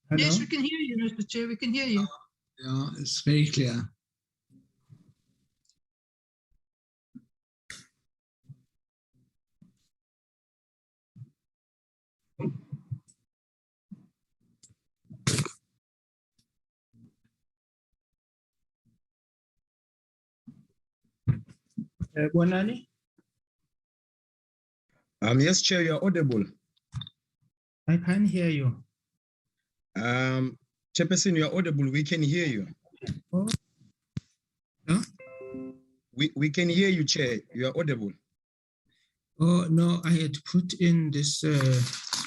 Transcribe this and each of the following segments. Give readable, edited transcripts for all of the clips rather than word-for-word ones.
Hello? Yes, we can hear you, Mr. Chair. We can hear you. Yeah, it's very clear. Bonani? Yes, Chair, you are audible. I can't hear you. Chairperson, you are audible. We can hear you. Oh. Huh? We can hear you, Chair. You are audible. Oh, no, I had put in this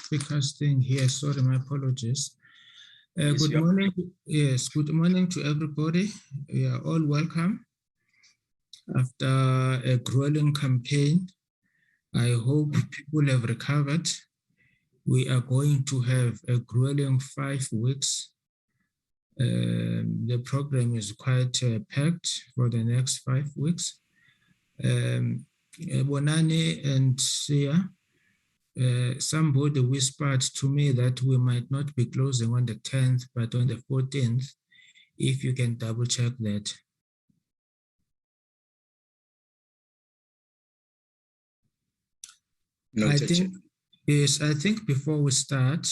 speakers thing here. Sorry, my apologies. Yes, good morning. Yes, good morning to everybody. You are all welcome. After a grueling campaign, I hope people have recovered. We are going to have a grueling 5 weeks. The program is quite packed for the next 5 weeks. Bonani and Sia, somebody whispered to me that we might not be closing on the 10th, but on the 14th, if you can double check that. No, I think before we start,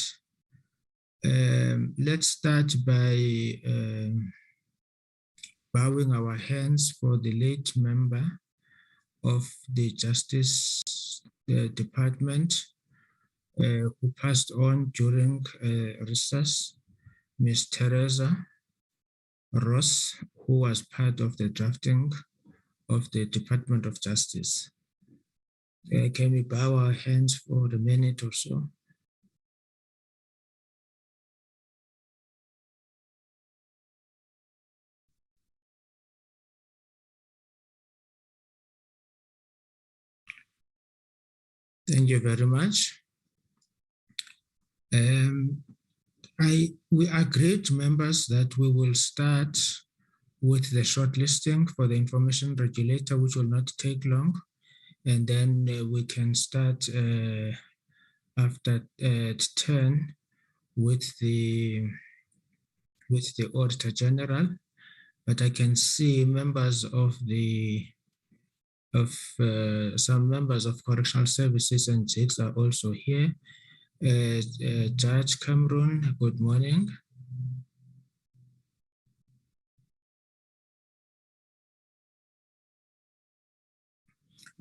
let's start by bowing our hands for the late member of the Justice Department who passed on during recess, Ms. Teresa Ross, who was part of the drafting of the Department of Justice. Can we bow our hands for a minute or so? Thank you very much. We agreed, members, that we will start with the shortlisting for the information regulator, which will not take long. And then we can start after at 10 with the Auditor General. But I can see members of some members of Correctional Services and JICS are also here. Judge Cameron, good morning.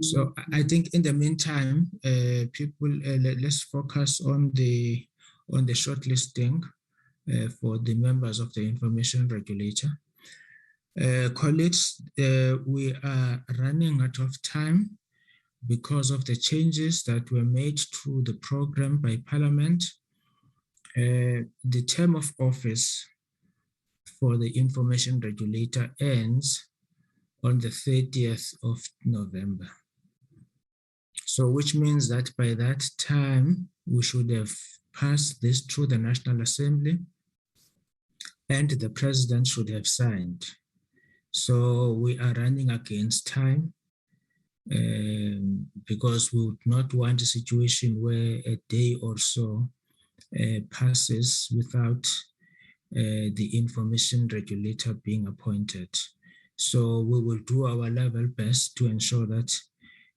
So I think in the meantime, people, let's focus on the shortlisting for the members of the Information Regulator. Colleagues, we are running out of time because of the changes that were made to the program by Parliament. The term of office for the Information Regulator ends on the 30th of November. So which means that by that time, we should have passed this through the National Assembly and the President should have signed. So we are running against time because we would not want a situation where a day or so passes without the Information Regulator being appointed. So we will do our level best to ensure that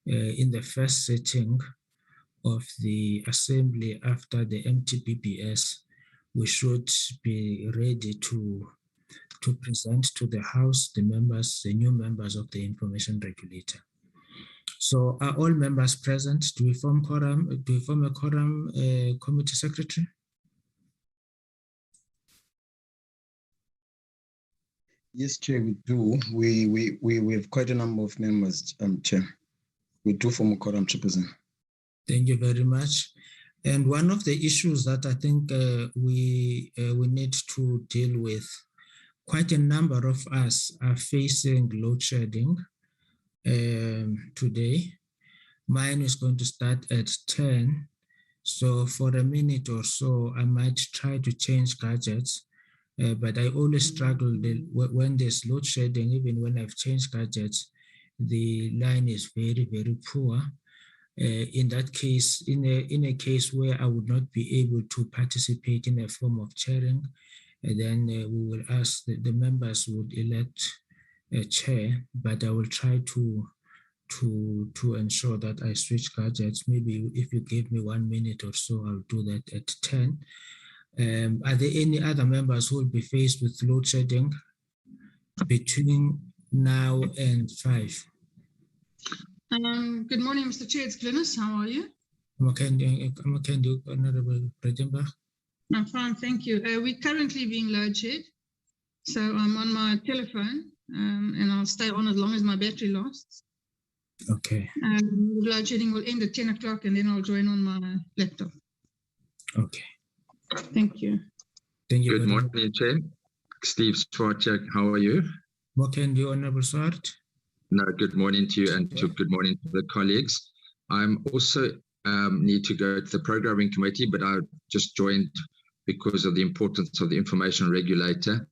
in the first sitting of the Assembly after the MTBBS, we should be ready to present to the House the new members of the Information Regulator. So are all members present? Do we form quorum? Do we form a quorum, committee secretary? Yes, Chair, we do. We have quite a number of members, Chair. We do form a quorum, Chairperson. Thank you very much. And one of the issues that I think we need to deal with, quite a number of us are facing load shedding today. Mine is going to start at 10. So for a minute or so, I might try to change gadgets, but I always struggle when there's load shedding. Even when I've changed gadgets, the line is very, very poor. In that case, in a case where I would not be able to participate in a form of chairing, then we will ask the members would elect a chair, but I will try to ensure that I switch gadgets. Maybe if you give me 1 minute or so, I'll do that at 10. Are there any other members who will be faced with load shedding between now and 5? Good morning, Mr. Chair. It's Glynis. How are you? I'm okay, Honorable Breitenbach. I'm fine, thank you. We're currently being load shed, so I'm on my telephone, and I'll stay on as long as my battery lasts. Okay. Load shedding will end at 10 o'clock, and then I'll join on my laptop. Okay. Thank you. Thank you. Good morning, Chair. Steve Swart, how are you? What can you, Honorable Swart? No, good morning to you and good morning to the colleagues. I'm also need to go to the programming committee, but I just joined because of the importance of the information regulator.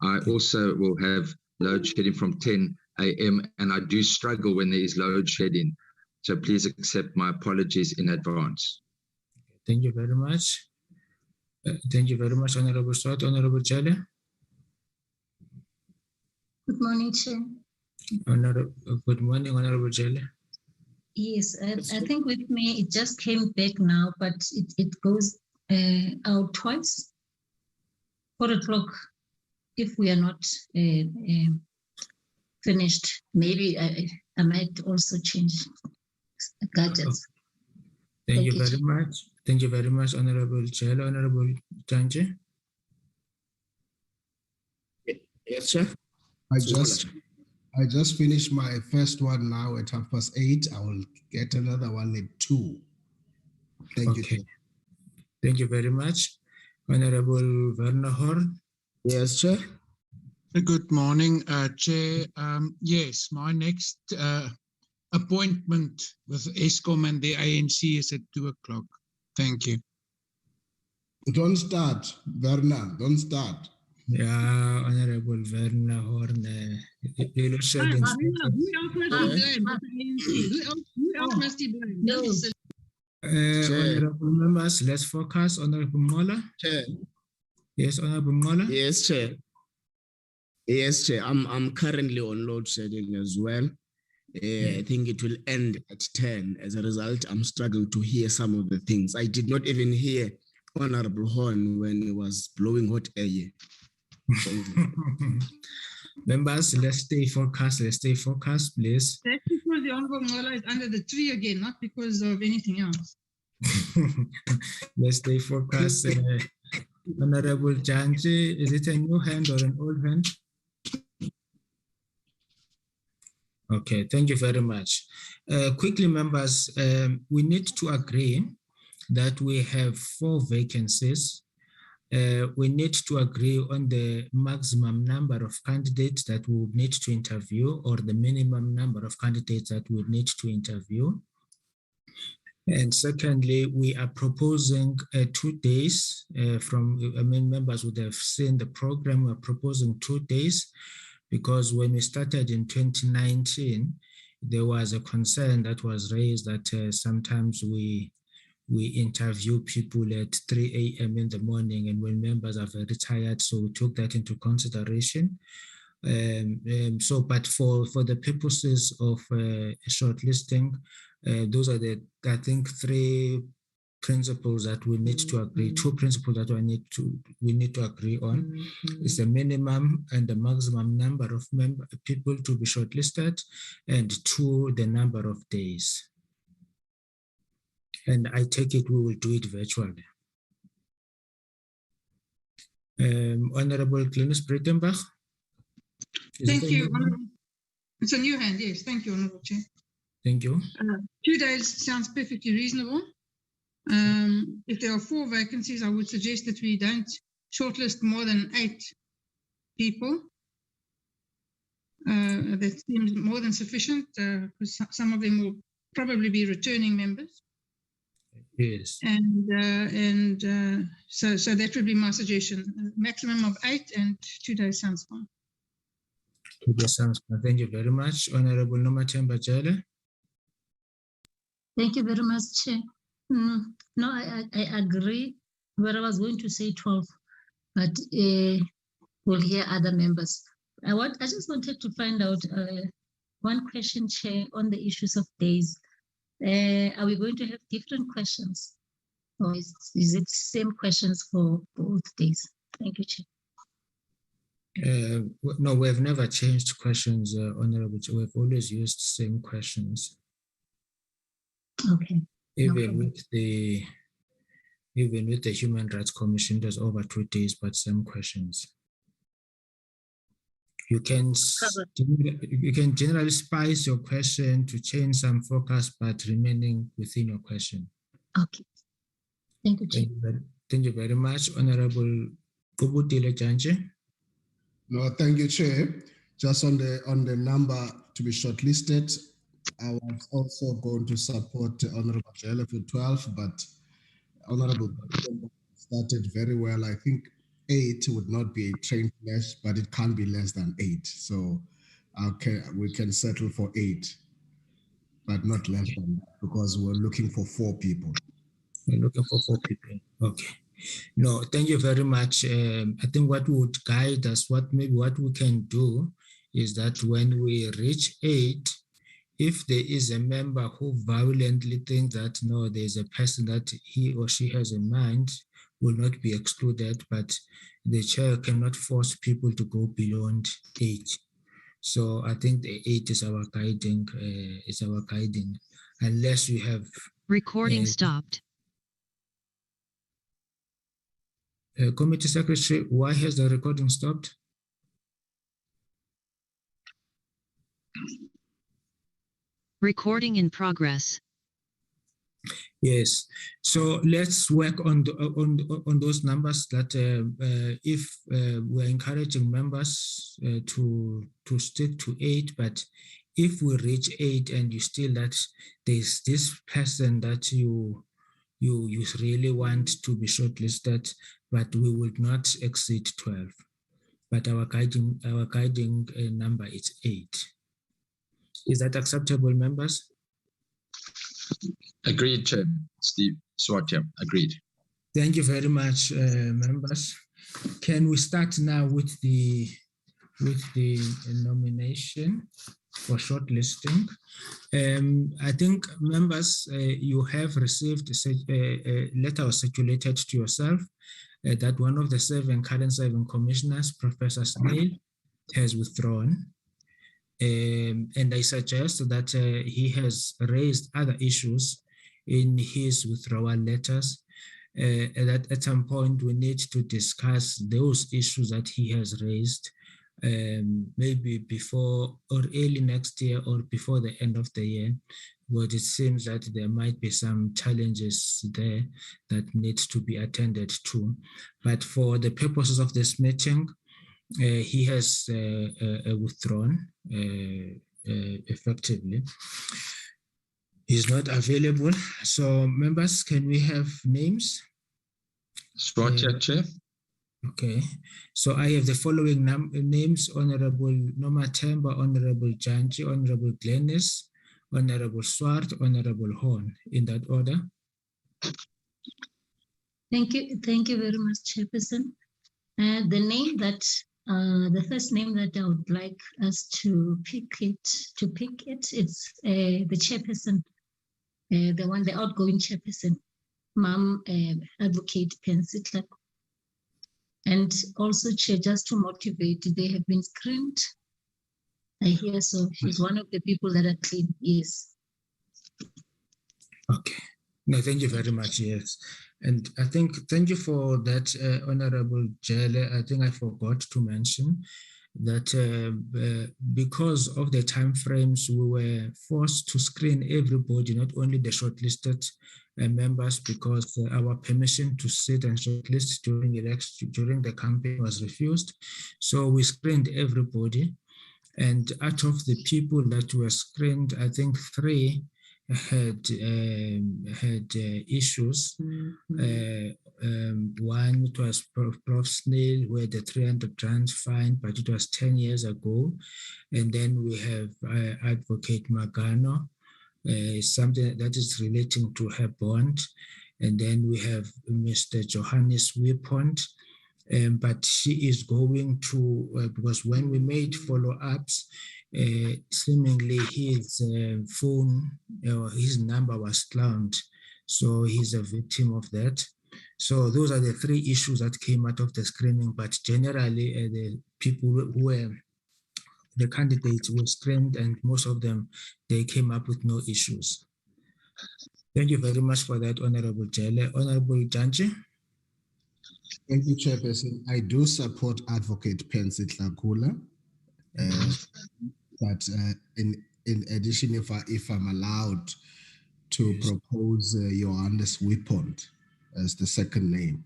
I also will have load shedding from 10 a.m. and I do struggle when there is load shedding. So please accept my apologies in advance. Thank you very much. Thank you very much, Honorable Swart. Honorable Jale. Good morning, Chair. Good morning, Honorable Jale. Yes, I think with me, it just came back now, but it goes out twice. 4 o'clock, if we are not finished, maybe I might also change gadgets. Thank you very much. Thank you very much, Honorable Chair. Honorable Dyantyi. Yes, sir. I just finished my first one now at 8:30. I will get another one at 2. Thank you. Thank you very much. Honorable Werner Horn. Yes, sir. Good morning, Chair. Yes, my next appointment with ESCOM and the ANC is at 2 o'clock. Thank you. Don't start, Werner. Don't start. Yeah, Honorable Werner Horn. Who else must he blame? No. Honorable members, let's focus. Honorable Mola. Chair. Yes, Honorable Mola. Yes, Chair. Yes, Chair. I'm currently on load shedding as well. I think it will end at 10. As a result, I'm struggling to hear some of the things. I did not even hear Honorable Horn when he was blowing hot air. Members, let's stay focused. Let's stay focused, please. That's because the Honorable Mola is under the tree again, not because of anything else. Let's stay focused. Honorable Dyantyi, is it a new hand or an old hand? Okay, thank you very much. Quickly, members, we need to agree that we have 4 vacancies. We need to agree on the maximum number of candidates that we would need to interview, or the minimum number of candidates that we would need to interview. And secondly, we are proposing 2 days members would have seen the program. We're proposing 2 days because when we started in 2019, there was a concern that was raised that sometimes we interview people at 3 a.m. in the morning, and when members are very tired, so we took that into consideration. But for the purposes of shortlisting, those are the, I think, 3 principles that we need to agree. 2 principles that we need to agree on is the minimum and the maximum number of people to be shortlisted, and 2, the number of days. And I take it we will do it virtually. Honorable Glynis Breitenbach. Thank you, Honorable. It's a new hand, yes. Thank you, Honorable Chair. Thank you. 2 days sounds perfectly reasonable. If there are 4 vacancies, I would suggest that we don't shortlist more than 8 people. That seems more than sufficient because some of them will probably be returning members. Yes. And so that would be my suggestion. Maximum of 8 and 2 days sounds fine. 2 days sounds fine. Thank you very much. Honorable Nomathemba Jale. Thank you very much, Chair. No, I agree. Where I was going to say 12, but we'll hear other members. I just wanted to find out one question, Chair, on the issues of days. Are we going to have different questions, or is it same questions for both days? Thank you, Chair. No, we have never changed questions, Honorable. We've always used same questions. Okay. Even with the Human Rights Commission, there's over 2 days, but same questions. You can generally spice your question to change some focus, but remaining within your question. Okay. Thank you, Chair. Thank you very much, Honorable Qubudile Dyantyi. No, thank you, Chair. Just on the number to be shortlisted, I was also going to support Honorable Jelle for 12, but Honorable started very well. I think 8 would not be a train flash, but it can't be less than 8. So we can settle for 8, but not less than that, because we're looking for 4 people. We're looking for 4 people. Okay. No, thank you very much. I think what would guide us, what we can do is that when we reach 8, if there is a member who violently thinks that no, there's a person that he or she has in mind, will not be excluded, but the chair cannot force people to go beyond 8. So I think the 8 is our guiding. Unless you have recording stopped. Committee Secretary, why has the recording stopped? Recording in progress. Yes, so let's work on those numbers. That if we're encouraging members to stick to 8, but if we reach 8 and you still that there's this person that you really want to be shortlisted, but we would not exceed 12. But our guiding number is 8. Is that acceptable, members? Agreed, Chair. Steve Swart, yeah, agreed. Thank you very much, members. Can we start now with the nomination for shortlisting? I think, members, you have received a letter circulated to yourself that one of the current 7 commissioners, Professor Snail, has withdrawn. And I suggest that he has raised other issues in his withdrawal letters, that at some point we need to discuss those issues that he has raised, maybe before or early next year or before the end of the year, but it seems that there might be some challenges there that need to be attended to. But for the purposes of this meeting, he has withdrawn effectively. He's not available. So members, can we have names? Swart, Chair. Okay. So I have the following names: Honorable Nomathemba, Honorable Dyantyi, Honorable Glennis, Honorable Swart, Honorable Horn, in that order. Thank you very much, Chairperson. The first name that I would like us to pick it's the chairperson, the outgoing chairperson, Ma'am Advocate Pansy Clark. And also, Chair, just to motivate, they have been screened. I hear so. She's one of the people that are clean. Yes. Okay. No, thank you very much. Yes. And I think, thank you for that, Honorable Jelle. I think I forgot to mention that because of the timeframes, we were forced to screen everybody, not only the shortlisted members, because our permission to sit and shortlist during the campaign was refused. So we screened everybody. And out of the people that were screened, I think 3 had issues. One, it was Prof. Snail, who had a 300 rand fine, but it was 10 years ago. And then we have Advocate Magano, something that is relating to her bond. And then we have Mr. Johannes Weepont, but she is going to, because when we made follow-ups, seemingly his phone or his number was clowned. So he's a victim of that. So those are the three issues that came out of the screening, but generally the people who were, the candidates were screened and most of them, they came up with no issues. Thank you very much for that, Honorable Jele. Honorable Dyantyi. Thank you, Chairperson. I do support Advocate Pansy Tlakula. But in addition, if I'm allowed to propose Johannes Weepont as the second name.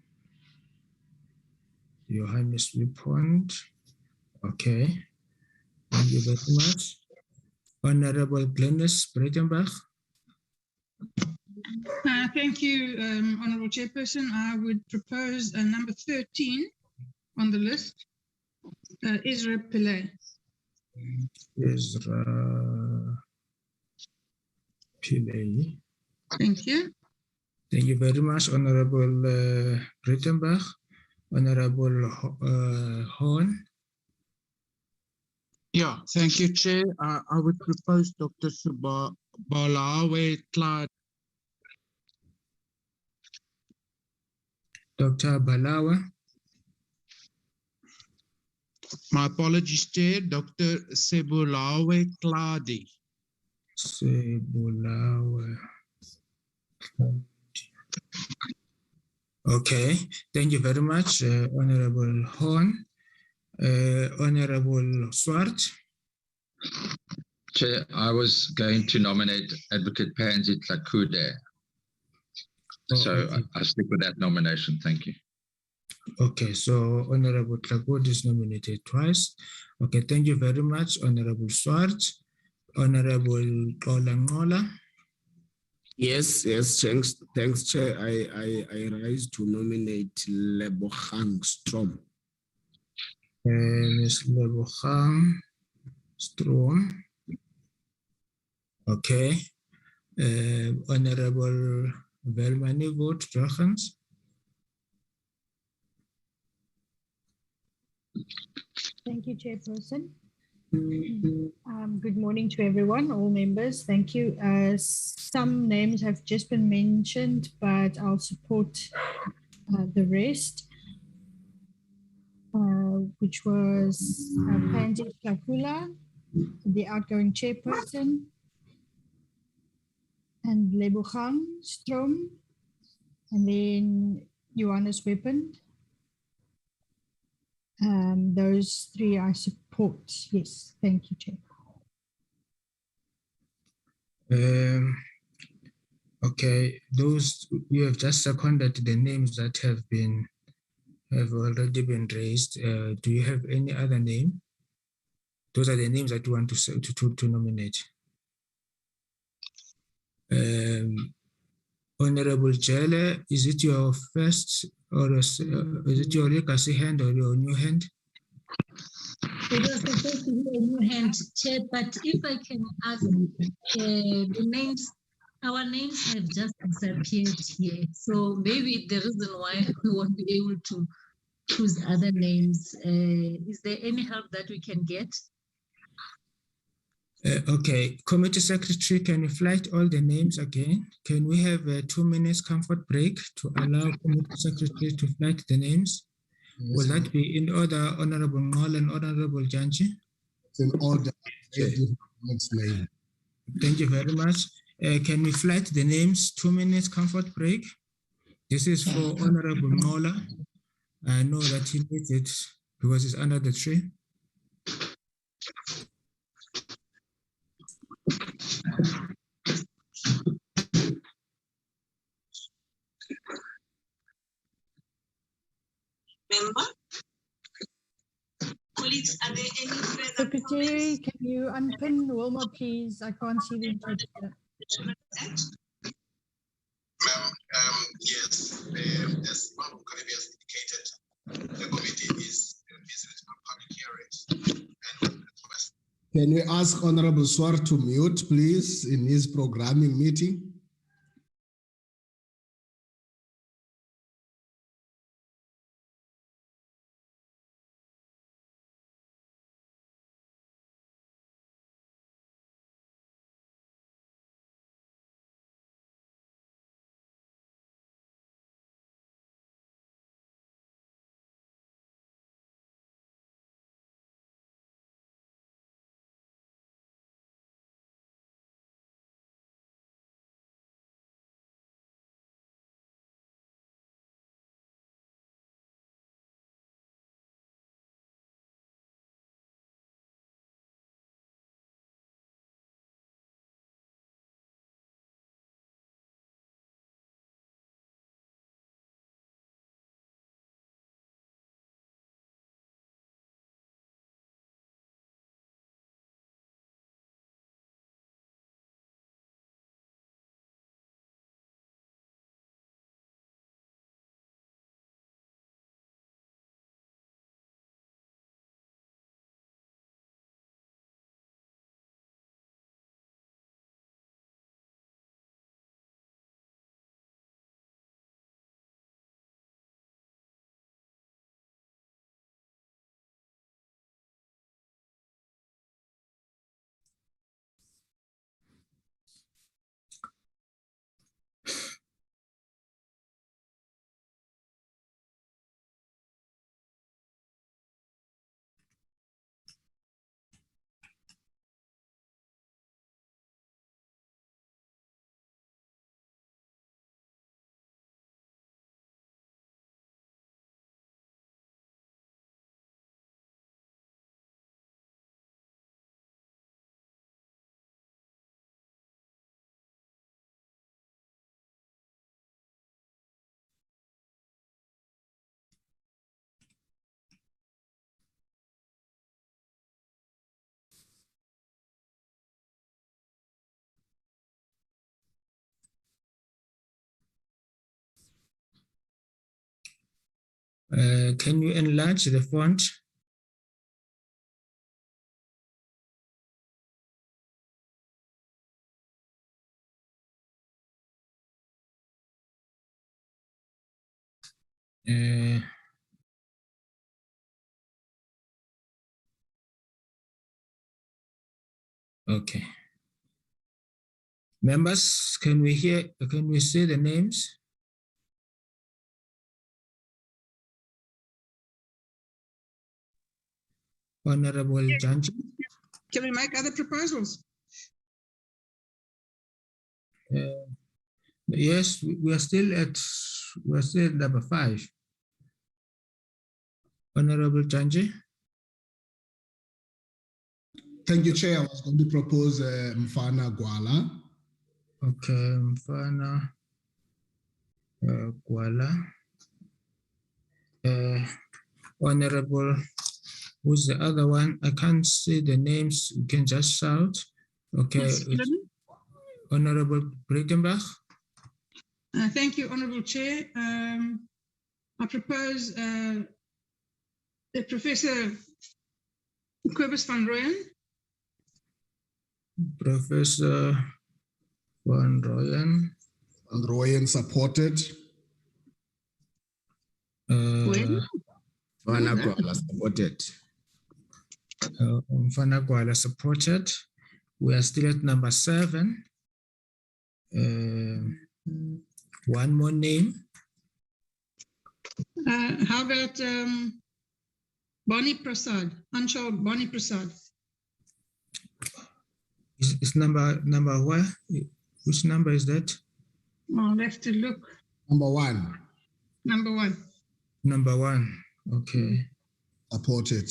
Johannes Weepont. Okay. Thank you very much. Honorable Glennis Breitenbach. Thank you, Honorable Chairperson. I would propose number 13 on the list, Ezra Pillay. Ezra Pillay. Thank you. Thank you very much, Honorable Breitenbach. Honorable Horn. Yeah, thank you, Chair. I would propose Dr. Subalawe Tladi. Dr. Balawa. My apologies, Chair. Dr. Sebulawe Tladi. Sebulawe. Okay, thank you very much, Honorable Horn. Honorable Swart. Chair, I was going to nominate Advocate Pansy Tlakula. So okay. I stick with that nomination. Thank you. Okay, so Honorable Tlakula is nominated twice. Okay, thank you very much, Honorable Swart. Honorable Qolanqola. Yes, thanks, Chair. I rise to nominate Lebogang Strom. Ms. Lebogang Strom. Okay. Honorable Velmani Vote Jochens. Thank you, Chairperson. Good morning to everyone, all members. Thank you. Some names have just been mentioned, but I'll support the rest, which was Pansy Tlakula, the outgoing chairperson, and Lebogang Strom, and then Johannes Weepont. Those three I support. Yes, thank you, Chair. Okay, those you have just seconded the names that have already been raised. Do you have any other name? Those are the names that you want to nominate. Honorable Jele, is it your first or is it your legacy hand or your new hand? It was supposed to be a new hand, Chair, but if I can ask, the names, our names have just disappeared here. So maybe the reason why we won't be able to choose other names. Is there any help that we can get? Okay, Committee Secretary, can you flight all the names again? Can we have a 2 minutes comfort break to allow Committee Secretary to flight the names? Yes, will that be in order, Honorable Nqola and Honorable Dyantyi? It's in order. Next name. Thank you very much. Can we flight the names? 2 minutes comfort break. This is for Honorable Nqola. I know that he needs it because it's under the tree. Member? Colleagues, are there any further Secretary, can you unpin Wilma, please? I can't see the interpreter. Ma'am, yes, as Madam Karibi has indicated, the committee is busy with public hearings and request. Can we ask Honorable Swart to mute, please, in his programming meeting? Can you enlarge the font? Okay. Members, can we see the names? Honorable Dyantyi. Can we make other proposals? Yes, we are still at number 5. Honorable Dyantyi. Thank you, Chair. I was going to propose Mfana Gwala. Okay, Mfana Gwala. Honorable, who's the other one? I can't see the names. You can just shout. Okay. Honorable Breitenbach. Thank you, Honorable Chair. I propose Professor Cobus van Rooyen. Professor van Rooyen. Van Rooyen supported. Mfana Gwala supported. Mfana Gwala supported. We are still at number 7. One more name. How about Bonnie Prasad, Anshul Bonnie Prasad? Is number what? Which number is that? I'll have to look. Number 1. Number 1. Number 1. Okay. Supported.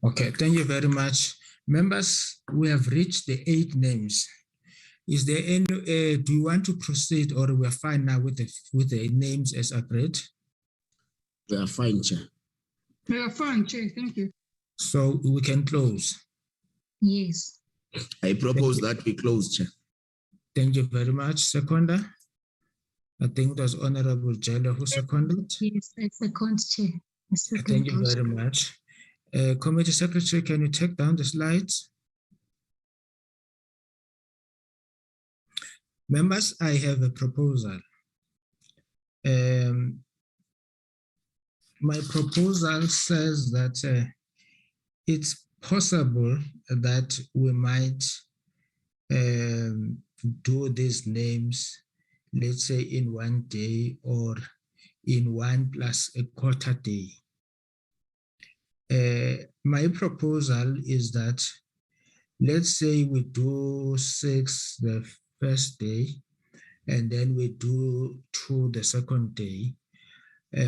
Okay, thank you very much. Members, we have reached the 8 names. Is there any, do you want to proceed or we are fine now with the names as agreed? We are fine, Chair. We are fine, Chair, thank you. So we can close. Yes. I propose that we close, Chair. Thank you very much. Seconder? I think it was Honorable Jelo who seconded. Yes, I second, Chair. I second Thank you also. very much. Committee Secretary, can you take down the slides? Members, I have a proposal. My proposal says that it's possible that we might do these names, let's say in one day or in 1 plus a quarter day. My proposal is that, let's say we do 6 the first day, and then we do 2 the second day.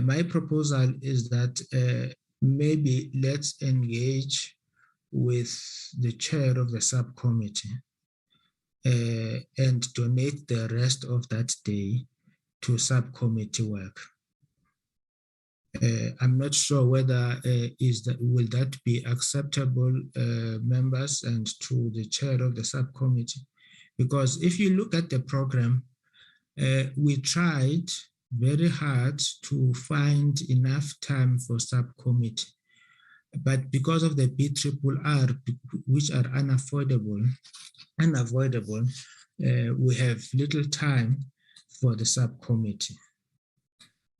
My proposal is that maybe let's engage with the chair of the subcommittee and donate the rest of that day to subcommittee work. I'm not sure whether will that be acceptable, members, and to the chair of the subcommittee, because if you look at the program, we tried very hard to find enough time for subcommittee, but because of the BRRR, which are unavoidable, we have little time for the subcommittee.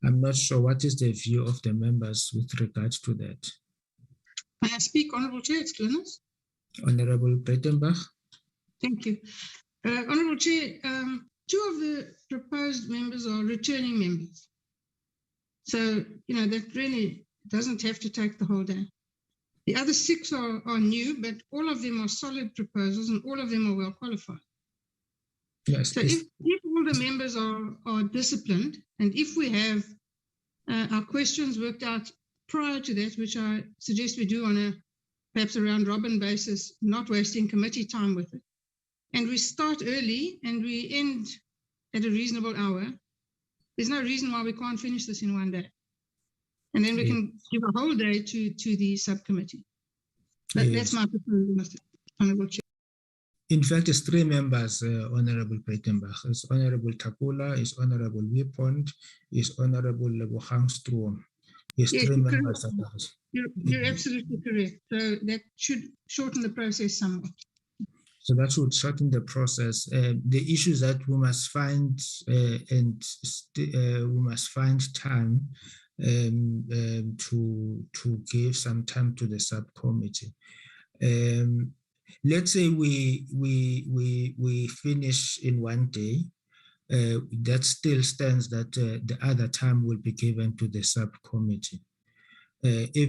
I'm not sure what is the view of the members with regard to that. May I speak, Honourable Chair? It's Glynis. Honourable Breitenbach. Thank you. Honourable Chair, 2 of the proposed members are returning members. So, that really doesn't have to take the whole day. The other 6 are new, but all of them are solid proposals and all of them are well qualified. Yes. So if all the members are disciplined, and if we have our questions worked out prior to that, which I suggest we do on a perhaps a round robin basis, not wasting committee time with it, and we start early and we end at a reasonable hour, there's no reason why we can't finish this in 1 day. And then we can give a whole day to the subcommittee. That's my proposal, Mr. Honourable Chair. In fact, it's 3 members, Honourable Breitenbach. It's Honourable Takula, it's Honourable Wipond, it's Honourable Lebogang Stroom. It's Yes, 3 members. You're absolutely correct. So that should shorten the process somewhat. So that would shorten the process. The issue is that we must find time to give some time to the subcommittee. Let's say we finish in 1 day. That still stands that the other time will be given to the subcommittee. If